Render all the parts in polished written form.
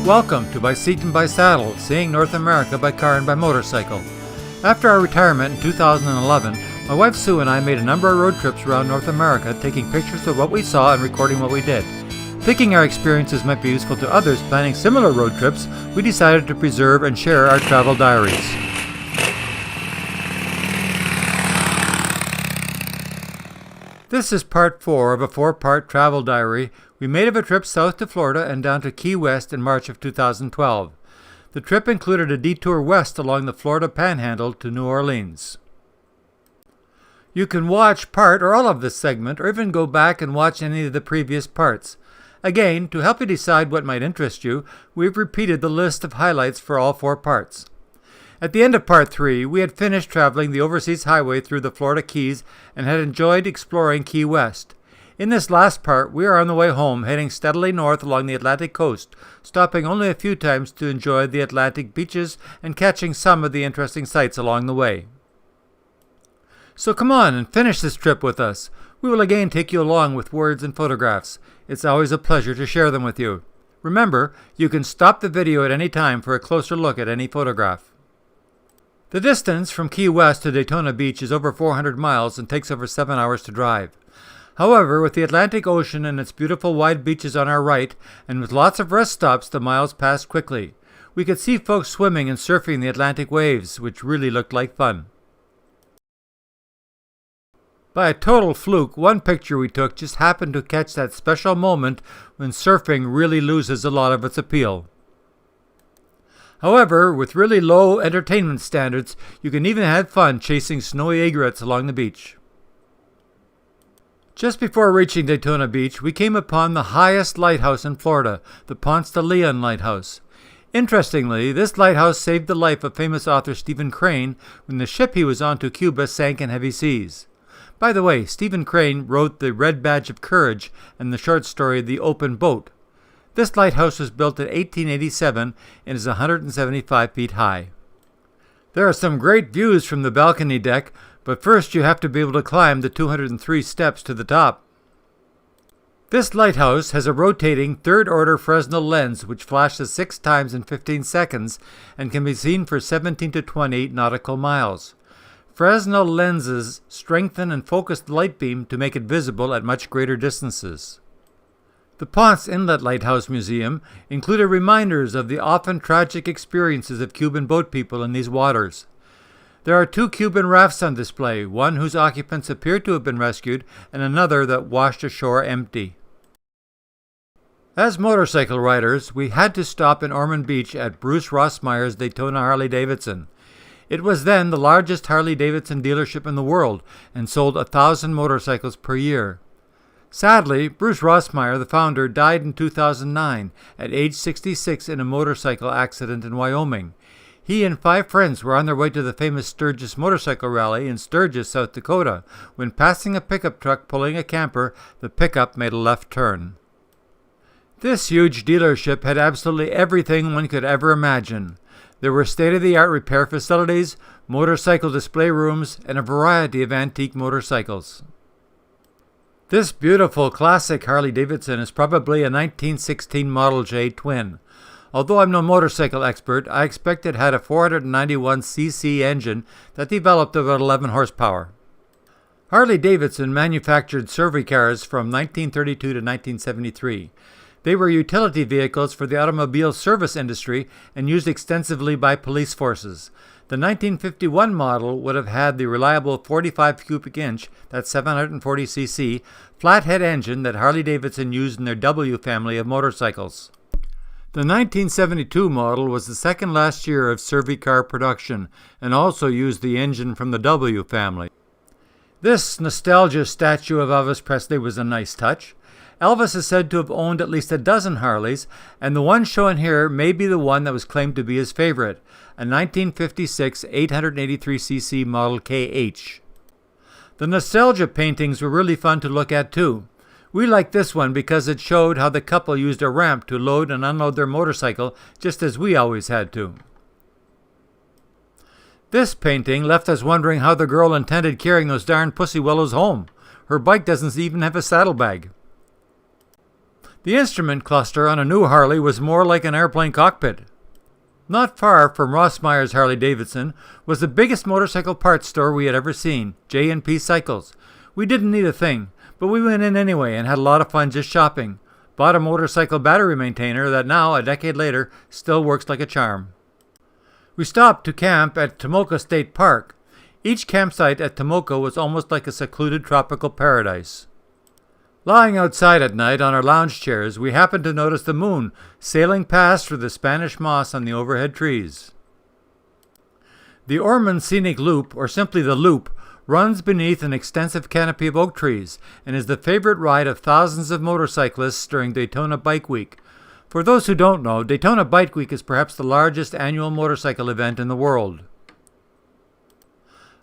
Welcome to By Seat and By Saddle, seeing North America by car and by motorcycle. After our retirement in 2011, my wife Sue and I made a number of road trips around North America, taking pictures of what we saw and recording what we did. Thinking our experiences might be useful to others planning similar road trips, we decided to preserve and share our travel diaries. This is part 4 of a 4-part travel diary we made of a trip south to Florida and down to Key West in March of 2012. The trip included a detour west along the Florida Panhandle to New Orleans. You can watch part or all of this segment, or even go back and watch any of the previous parts. Again, to help you decide what might interest you, we've repeated the list of highlights for all 4 parts. At the end of Part 3, we had finished traveling the overseas highway through the Florida Keys and had enjoyed exploring Key West. In this last part, we are on the way home, heading steadily north along the Atlantic coast, stopping only a few times to enjoy the Atlantic beaches and catching some of the interesting sights along the way. So come on and finish this trip with us. We will again take you along with words and photographs. It's always a pleasure to share them with you. Remember, you can stop the video at any time for a closer look at any photograph. The distance from Key West to Daytona Beach is over 400 miles and takes over 7 hours to drive. However, with the Atlantic Ocean and its beautiful wide beaches on our right, and with lots of rest stops, the miles passed quickly. We could see folks swimming and surfing the Atlantic waves, which really looked like fun. By a total fluke, one picture we took just happened to catch that special moment when surfing really loses a lot of its appeal. However, with really low entertainment standards, you can even have fun chasing snowy egrets along the beach. Just before reaching Daytona Beach, we came upon the highest lighthouse in Florida, the Ponce de Leon Lighthouse. Interestingly, this lighthouse saved the life of famous author Stephen Crane when the ship he was on to Cuba sank in heavy seas. By the way, Stephen Crane wrote The Red Badge of Courage and the short story The Open Boat. This lighthouse was built in 1887 and is 175 feet high. There are some great views from the balcony deck, but first you have to be able to climb the 203 steps to the top. This lighthouse has a rotating third-order Fresnel lens which flashes 6 times in 15 seconds and can be seen for 17 to 20 nautical miles. Fresnel lenses strengthen and focus the light beam to make it visible at much greater distances. The Ponce Inlet Lighthouse Museum included reminders of the often tragic experiences of Cuban boat people in these waters. There are 2 Cuban rafts on display, one whose occupants appear to have been rescued and another that washed ashore empty. As motorcycle riders, we had to stop in Ormond Beach at Bruce Rossmeyer's Daytona Harley-Davidson. It was then the largest Harley-Davidson dealership in the world and sold 1,000 motorcycles per year. Sadly, Bruce Rossmeyer, the founder, died in 2009 at age 66 in a motorcycle accident in Wyoming. He and 5 friends were on their way to the famous Sturgis Motorcycle Rally in Sturgis, South Dakota. When passing a pickup truck pulling a camper, the pickup made a left turn. This huge dealership had absolutely everything one could ever imagine. There were state-of-the-art repair facilities, motorcycle display rooms, and a variety of antique motorcycles. This beautiful classic Harley-Davidson is probably a 1916 Model J twin. Although I'm no motorcycle expert, I expect it had a 491cc engine that developed about 11 horsepower. Harley-Davidson manufactured survey cars from 1932 to 1973. They were utility vehicles for the automobile service industry and used extensively by police forces. The 1951 model would have had the reliable 45 cubic inch, that's 740cc, flathead engine that Harley-Davidson used in their W family of motorcycles. The 1972 model was the second last year of survey car production and also used the engine from the W family. This nostalgia statue of Elvis Presley was a nice touch. Elvis is said to have owned at least a dozen Harleys, and the one shown here may be the one that was claimed to be his favorite, a 1956 883cc Model KH. The nostalgia paintings were really fun to look at too. We liked this one because it showed how the couple used a ramp to load and unload their motorcycle just as we always had to. This painting left us wondering how the girl intended carrying those darn pussy willows home. Her bike doesn't even have a saddlebag. The instrument cluster on a new Harley was more like an airplane cockpit. Not far from Rossmeyer's Harley-Davidson was the biggest motorcycle parts store we had ever seen, J&P Cycles. We didn't need a thing, but we went in anyway and had a lot of fun just shopping. Bought a motorcycle battery maintainer that now, a decade later, still works like a charm. We stopped to camp at Tomoka State Park. Each campsite at Tomoka was almost like a secluded tropical paradise. Lying outside at night on our lounge chairs, we happened to notice the moon sailing past through the Spanish moss on the overhead trees. The Ormond Scenic Loop, or simply the Loop, runs beneath an extensive canopy of oak trees and is the favorite ride of thousands of motorcyclists during Daytona Bike Week. For those who don't know, Daytona Bike Week is perhaps the largest annual motorcycle event in the world.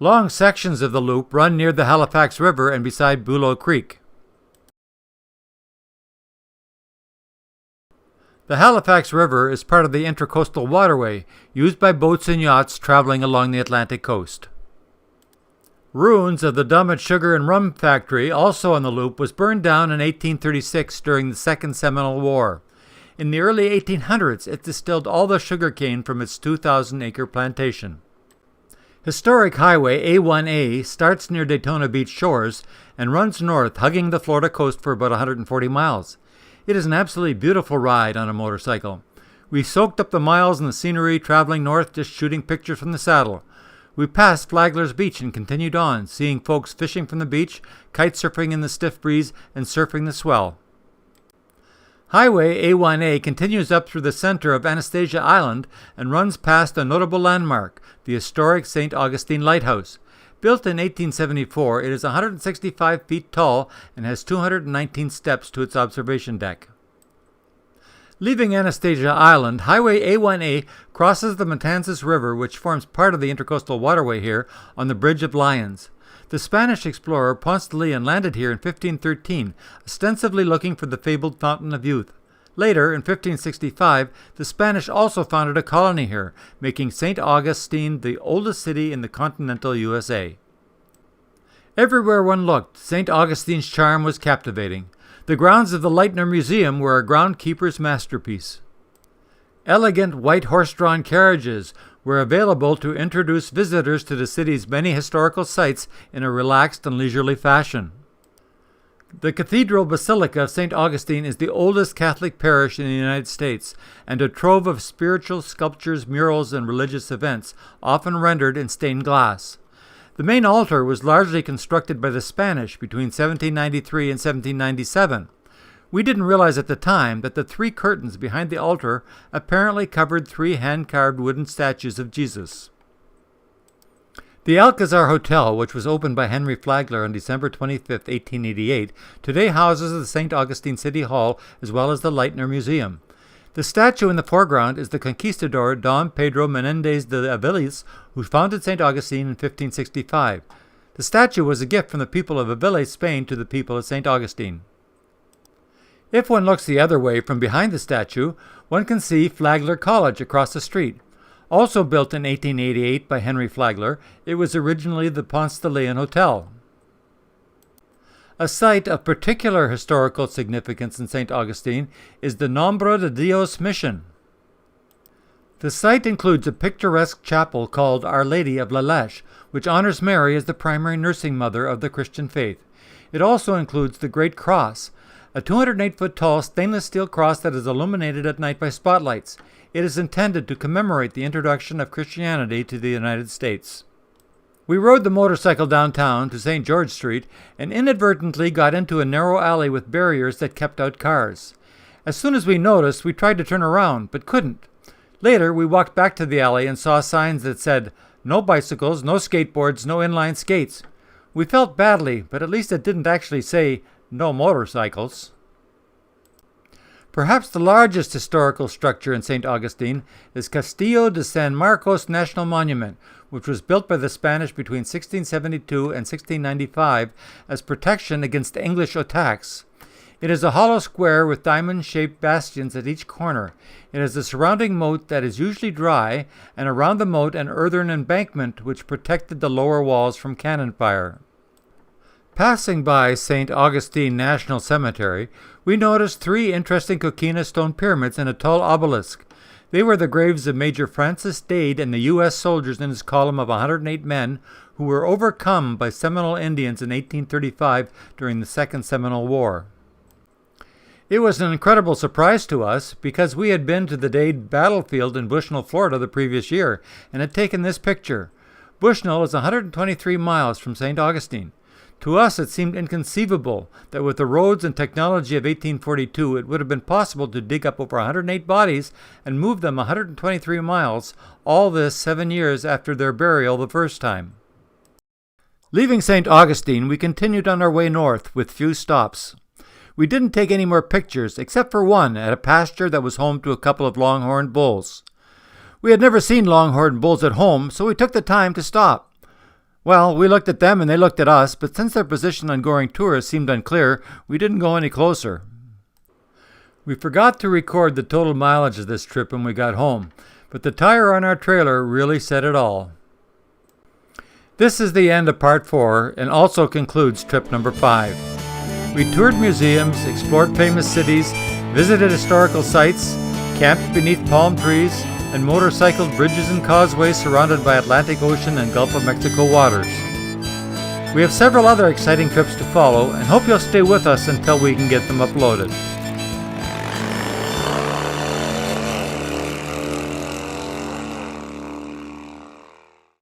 Long sections of the loop run near the Halifax River and beside Bulow Creek. The Halifax River is part of the Intracoastal Waterway, used by boats and yachts traveling along the Atlantic coast. Ruins of the Dummett Sugar and Rum Factory, also on the loop, was burned down in 1836 during the Second Seminole War. In the early 1800s, it distilled all the sugar cane from its 2,000-acre plantation. Historic Highway A1A starts near Daytona Beach shores and runs north, hugging the Florida coast for about 140 miles. It is an absolutely beautiful ride on a motorcycle. We soaked up the miles and the scenery traveling north, just shooting pictures from the saddle. We passed Flagler's Beach and continued on, seeing folks fishing from the beach, kite surfing in the stiff breeze, and surfing the swell. Highway A1A continues up through the center of Anastasia Island and runs past a notable landmark, the historic St. Augustine Lighthouse. Built in 1874, it is 165 feet tall and has 219 steps to its observation deck. Leaving Anastasia Island, Highway A1A crosses the Matanzas River, which forms part of the Intracoastal Waterway here, on the Bridge of Lions. The Spanish explorer Ponce de Leon landed here in 1513, ostensibly looking for the fabled Fountain of Youth. Later, in 1565, the Spanish also founded a colony here, making St. Augustine the oldest city in the continental USA. Everywhere one looked, St. Augustine's charm was captivating. The grounds of the Lightner Museum were a groundkeeper's masterpiece. Elegant white horse-drawn carriages were available to introduce visitors to the city's many historical sites in a relaxed and leisurely fashion. The Cathedral Basilica of St. Augustine is the oldest Catholic parish in the United States, and a trove of spiritual sculptures, murals, and religious events, often rendered in stained glass. The main altar was largely constructed by the Spanish between 1793 and 1797. We didn't realize at the time that the 3 curtains behind the altar apparently covered 3 hand-carved wooden statues of Jesus. The Alcazar Hotel, which was opened by Henry Flagler on December 25, 1888, today houses the St. Augustine City Hall as well as the Lightner Museum. The statue in the foreground is the conquistador Don Pedro Menendez de Aviles, who founded St. Augustine in 1565. The statue was a gift from the people of Aviles, Spain, to the people of St. Augustine. If one looks the other way from behind the statue, one can see Flagler College across the street. Also built in 1888 by Henry Flagler, it was originally the Ponce de Leon Hotel. A site of particular historical significance in St. Augustine is the Nombre de Dios Mission. The site includes a picturesque chapel called Our Lady of La Leche, which honors Mary as the primary nursing mother of the Christian faith. It also includes the Great Cross, a 208-foot-tall stainless steel cross that is illuminated at night by spotlights. It is intended to commemorate the introduction of Christianity to the United States. We rode the motorcycle downtown to St. George Street and inadvertently got into a narrow alley with barriers that kept out cars. As soon as we noticed, we tried to turn around, but couldn't. Later, we walked back to the alley and saw signs that said, "No bicycles, no skateboards, no inline skates." We felt badly, but at least it didn't actually say, "No motorcycles." Perhaps the largest historical structure in St. Augustine is Castillo de San Marcos National Monument, which was built by the Spanish between 1672 and 1695 as protection against English attacks. It is a hollow square with diamond-shaped bastions at each corner. It has a surrounding moat that is usually dry, and around the moat an earthen embankment which protected the lower walls from cannon fire. Passing by St. Augustine National Cemetery, we noticed 3 interesting coquina stone pyramids and a tall obelisk. They were the graves of Major Francis Dade and the U.S. soldiers in his column of 108 men who were overcome by Seminole Indians in 1835 during the Second Seminole War. It was an incredible surprise to us because we had been to the Dade battlefield in Bushnell, Florida the previous year and had taken this picture. Bushnell is 123 miles from St. Augustine. To us, it seemed inconceivable that with the roads and technology of 1842, it would have been possible to dig up over 108 bodies and move them 123 miles, all this 7 years after their burial the first time. Leaving St. Augustine, we continued on our way north with few stops. We didn't take any more pictures, except for one at a pasture that was home to a couple of longhorn bulls. We had never seen longhorn bulls at home, so we took the time to stop. Well, we looked at them and they looked at us, but since their position on going tours seemed unclear, we didn't go any closer. We forgot to record the total mileage of this trip when we got home, but the tire on our trailer really said it all. This is the end of Part 4 and also concludes trip number 5. We toured museums, explored famous cities, visited historical sites, camped beneath palm trees, and motorcycled bridges and causeways surrounded by Atlantic Ocean and Gulf of Mexico waters. We have several other exciting trips to follow and hope you'll stay with us until we can get them uploaded.